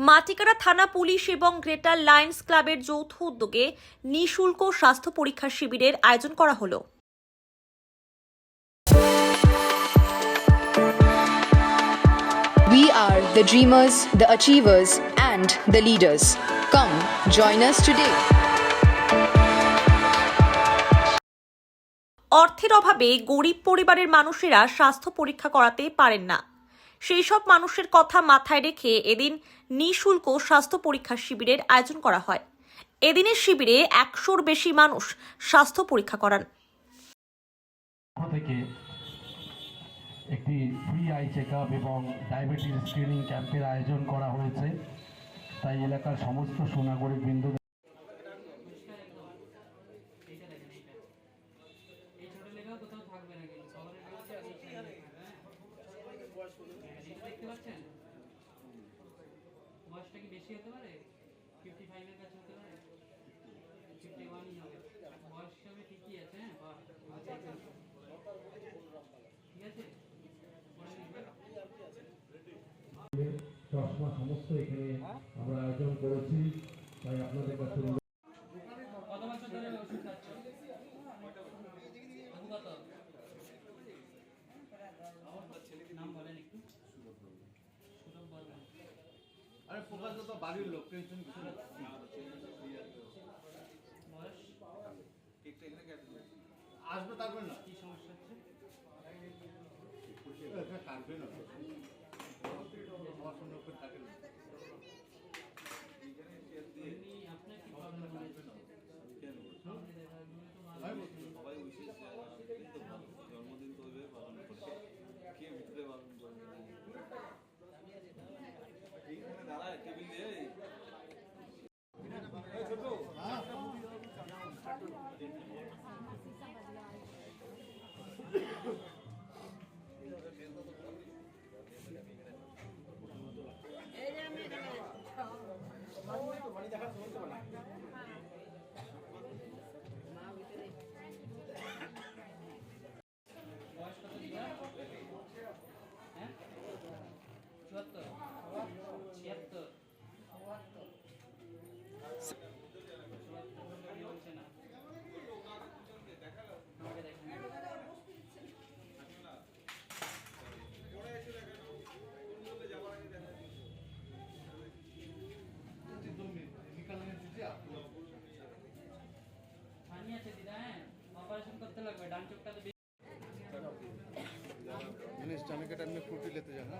মাটিকাড়া থানা পুলিশ এবং greater Lions ক্লাবের যৌথ উদ্যোগে নিঃশুল্ক স্বাস্থ্য পরীক্ষা শিবিরের আয়োজন করা হলো। We are the dreamers, the achievers, and the leaders. Come, join us today. অর্থের অভাবে গরিব পরিবারের মানুষেরা স্বাস্থ্য পরীক্ষা করাতে পারেন না। সেই সব মানুষের কথা মাথায় রেখে এদিন নিঃশুল্ক স্বাস্থ্য পরীক্ষা শিবিরের আয়োজন করা হয়। এদিনের শিবিরে 100-র বেশি মানুষ স্বাস্থ্য পরীক্ষা করান। থেকে একটি ফ্রি আই চেকআপ এবং ডায়াবেটিস স্ক্রিনিং ক্যাম্পের আয়োজন করা হয়েছে, তাই এলাকার সমস্ত সুনাগরিক বিন্দু বয়সটা কি বেশি হতে পারে? 55 এর কাছে হতে পারে, 51ই হবে। বয়স হিসাবে ঠিকই আছে। ঠিক আছে, চশমা সমস্ত এখানে আমরা আয়োজন করেছি, তাই আপনাদের কাছে কত বছর ধরে ওষুধ খাচ্ছ? কত? নাম বলেন একটু। সুরভ বর্মন। আরে ফোকাস তো বাড়ির লোক, টেনশন কিছু না। বয়স কেকটা এখানে কেটে আসবে, তারপর না কি সমস্যা হচ্ছে? এটা কাটবে না, পছন্দ করে থাকে না। এমনি আপনার কি প্রবলেম হয়েছে? সবাই উইশেস কিন্তু ভালো জন্মদিন তো ওইভাবে পালন করছে, কে ভিতরে পালন করবে এইখানে দাঁড়ায় টেবিল দিয়ে ছোট डान चोकटा टाइम में फ्रूटी लेते जाना।